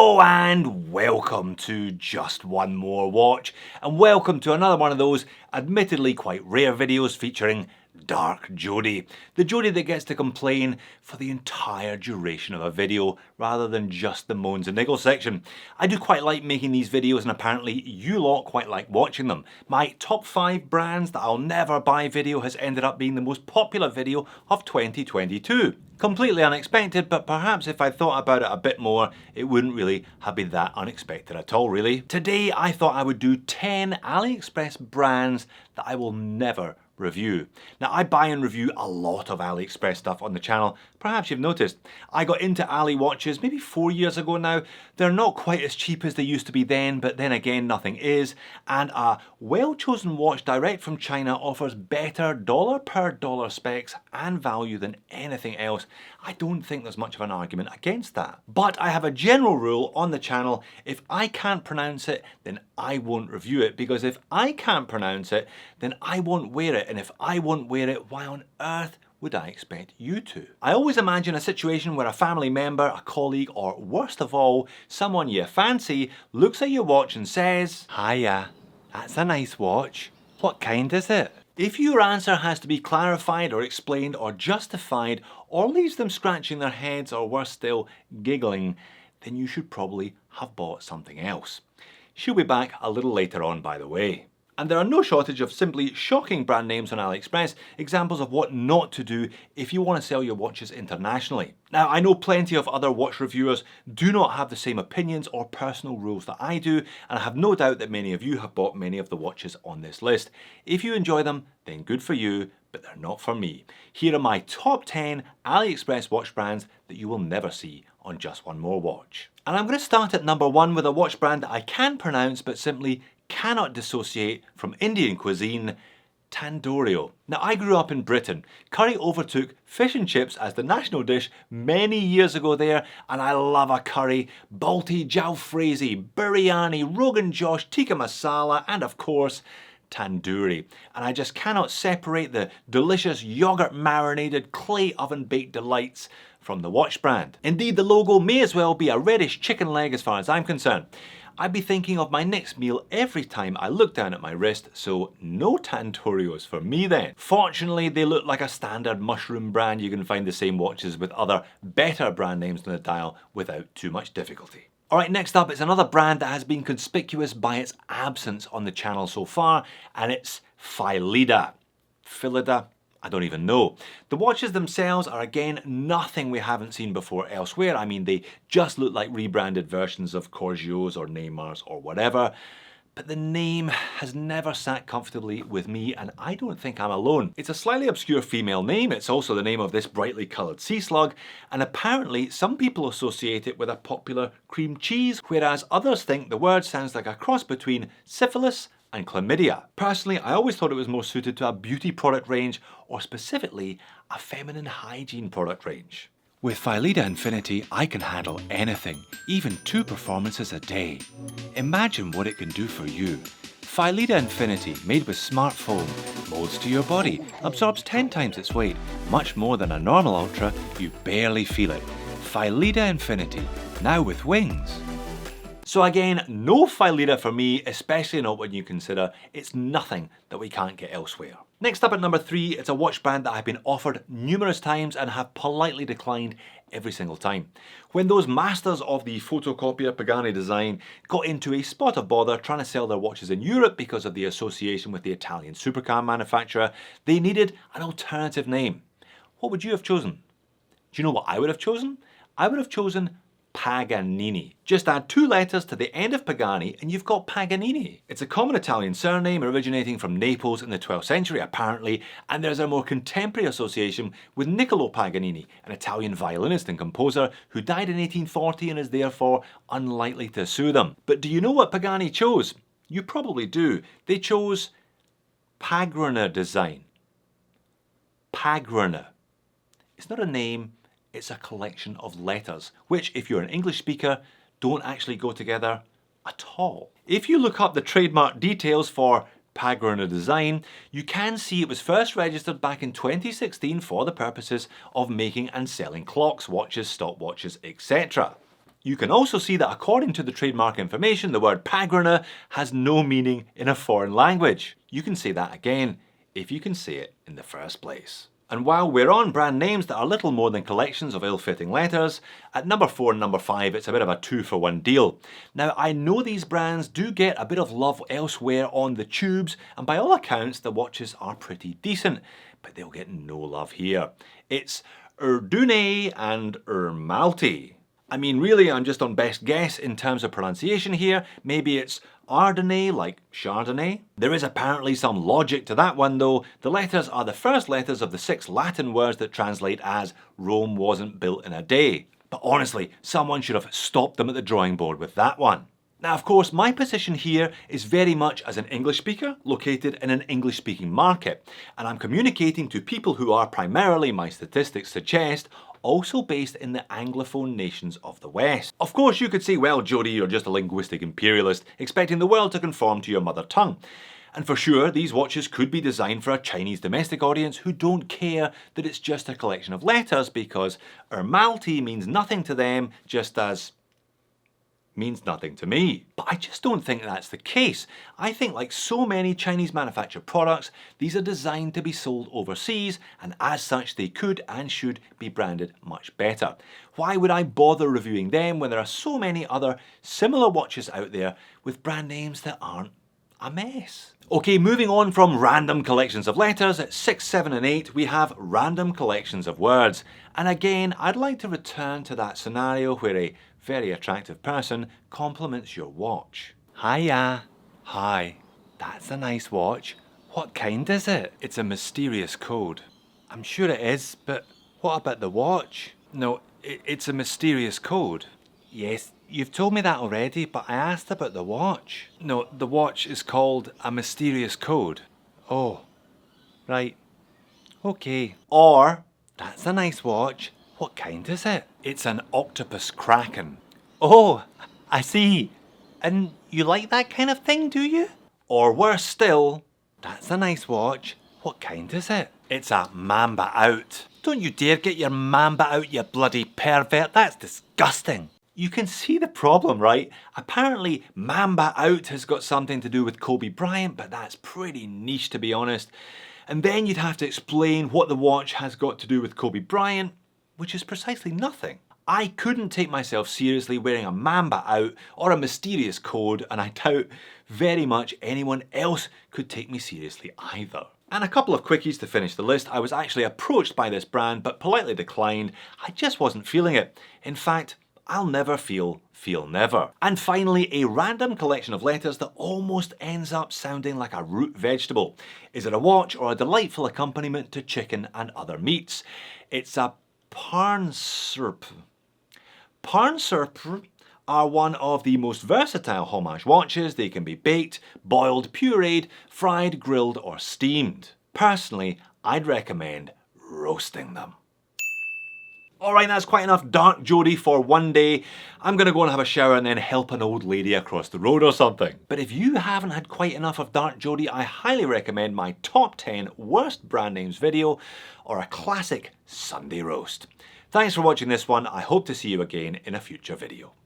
Hello and welcome to Just One More Watch, and welcome to another one of those admittedly quite rare videos featuring Dark Jody. The Jody that gets to complain for the entire duration of a video rather than just the moans and niggles section. I do quite like making these videos, and apparently you lot quite like watching them. My top 5 brands that I'll never buy video has ended up being the most popular video of 2022. Completely unexpected, but perhaps if I thought about it a bit more, it wouldn't really have been that unexpected at all, really. Today I thought I would do 10 AliExpress brands that I will never review. Now, I buy and review a lot of AliExpress stuff on the channel. Perhaps you've noticed. I got into Ali watches maybe 4 years ago now. They're not quite as cheap as they used to be then, but then again, nothing is. And a well-chosen watch direct from China offers better dollar per dollar specs and value than anything else. I don't think there's much of an argument against that. But I have a general rule on the channel: if I can't pronounce it, then I won't review it, because if I can't pronounce it, then I won't wear it. And if I won't wear it, why on earth would I expect you to? I always imagine a situation where a family member, a colleague, or worst of all, someone you fancy looks at your watch and says, "Hiya, that's a nice watch. What kind is it?" If your answer has to be clarified or explained or justified, or leaves them scratching their heads or worse still, giggling, then you should probably have bought something else. She'll be back a little later on, by the way. And there are no shortage of simply shocking brand names on AliExpress, examples of what not to do if you want to sell your watches internationally. Now, I know plenty of other watch reviewers do not have the same opinions or personal rules that I do, and I have no doubt that many of you have bought many of the watches on this list. If you enjoy them, then good for you, but they're not for me. Here are my top 10 AliExpress watch brands that you will never see on Just One More Watch. And I'm going to start at number 1 with a watch brand that I can pronounce but simply cannot dissociate from Indian cuisine: Tandoori. Now, I grew up in Britain. Curry overtook fish and chips as the national dish many years ago there, and I love a curry. Balti jalfrezi, biryani, rogan josh, tikka masala, and of course, tandoori. And I just cannot separate the delicious yogurt marinated clay oven baked delights from the watch brand. Indeed, the logo may as well be a reddish chicken leg as far as I'm concerned. I'd be thinking of my next meal every time I look down at my wrist, so no Tandoorios for me then. Fortunately, they look like a standard mushroom brand. You can find the same watches with other better brand names on the dial without too much difficulty. Alright, next up is another brand that has been conspicuous by its absence on the channel so far, and it's Phylida. Phylida? I don't even know. The watches themselves are again nothing we haven't seen before elsewhere. I mean, they just look like rebranded versions of Corgios or Neymars or whatever. But the name has never sat comfortably with me, and I don't think I'm alone. It's a slightly obscure female name. It's also the name of this brightly coloured sea slug, and apparently some people associate it with a popular cream cheese, whereas others think the word sounds like a cross between syphilis and chlamydia. Personally, I always thought it was more suited to a beauty product range, or specifically a feminine hygiene product range. With Phylida Infinity, I can handle anything, even 2 performances a day. Imagine what it can do for you. Phylida Infinity, made with smart foam, molds to your body, absorbs 10 times its weight, much more than a normal Ultra, you barely feel it. Phylida Infinity, now with wings. So again, no Phylida for me, especially not when you consider it's nothing that we can't get elsewhere. Next up at number 3, it's a watch brand that I've been offered numerous times and have politely declined every single time. When those masters of the photocopier Pagrne Design got into a spot of bother trying to sell their watches in Europe because of the association with the Italian supercar manufacturer, they needed an alternative name. What would you have chosen? Do you know what I would have chosen? I would have chosen Paganini. Just add 2 letters to the end of Pagani and you've got Paganini. It's a common Italian surname originating from Naples in the 12th century apparently, and there's a more contemporary association with Niccolo Paganini, an Italian violinist and composer who died in 1840 and is therefore unlikely to sue them. But do you know what Pagani chose? You probably do. They chose Pagrne Design. Pagrne. It's not a name. It's a collection of letters, which, if you're an English speaker, don't actually go together at all. If you look up the trademark details for Pagrne Design, you can see it was first registered back in 2016 for the purposes of making and selling clocks, watches, stopwatches, etc. You can also see that according to the trademark information, the word Pagrne has no meaning in a foreign language. You can say that again if you can say it in the first place. And while we're on brand names that are little more than collections of ill-fitting letters, at number 4 and number 5 it's a bit of a 2-for-1 deal. Now I know these brands do get a bit of love elsewhere on the tubes, and by all accounts the watches are pretty decent, but they'll get no love here. It's Erdune and Ermalti. I mean, really, I'm just on best guess in terms of pronunciation here. Maybe it's Ardennais, like Chardonnay. There is apparently some logic to that one though. The letters are the first letters of the 6 Latin words that translate as Rome wasn't built in a day. But honestly, someone should have stopped them at the drawing board with that one. Now of course, my position here is very much as an English speaker located in an English speaking market, and I'm communicating to people who are primarily, my statistics suggest, also based in the Anglophone nations of the West. Of course you could say, well Jody, you're just a linguistic imperialist, expecting the world to conform to your mother tongue. And for sure, these watches could be designed for a Chinese domestic audience who don't care that it's just a collection of letters, because Ermalti means nothing to them, just as means nothing to me. But I just don't think that's the case. I think, like so many Chinese manufactured products, these are designed to be sold overseas, and as such they could and should be branded much better. Why would I bother reviewing them when there are so many other similar watches out there with brand names that aren't a mess? Okay, moving on from random collections of letters, at 6, 7 and 8 we have random collections of words. And again, I'd like to return to that scenario where a very attractive person compliments your watch. Hiya. Hi. That's a nice watch. What kind is it? It's a mysterious code. I'm sure it is, but what about the watch? No, it's a mysterious code. Yes, you've told me that already, but I asked about the watch. No, the watch is called a mysterious code. Oh, right. Okay. Or, that's a nice watch. What kind is it? It's an Octopus Kraken. Oh, I see. And you like that kind of thing, do you? Or worse still, that's a nice watch. What kind is it? It's a Mamba out. Don't you dare get your Mamba out, you bloody pervert. That's disgusting. You can see the problem, right? Apparently Mamba out has got something to do with Kobe Bryant, but that's pretty niche to be honest. And then you'd have to explain what the watch has got to do with Kobe Bryant, which is precisely nothing. I couldn't take myself seriously wearing a Mamba out or a mysterious code, and I doubt very much anyone else could take me seriously either. And a couple of quickies to finish the list. I was actually approached by this brand but politely declined. I just wasn't feeling it. In fact, I'll never feel never. And finally, a random collection of letters that almost ends up sounding like a root vegetable. Is it a watch or a delightful accompaniment to chicken and other meats? It's a Pagrne. Pagrne are one of the most versatile homage watches. They can be baked, boiled, pureed, fried, grilled or steamed. Personally, I'd recommend roasting them. Alright, that's quite enough Dark Jody for one day. I'm gonna go and have a shower and then help an old lady across the road or something. But if you haven't had quite enough of Dark Jody, I highly recommend my top 10 worst brand names video or a classic Sunday roast. Thanks for watching this one. I hope to see you again in a future video.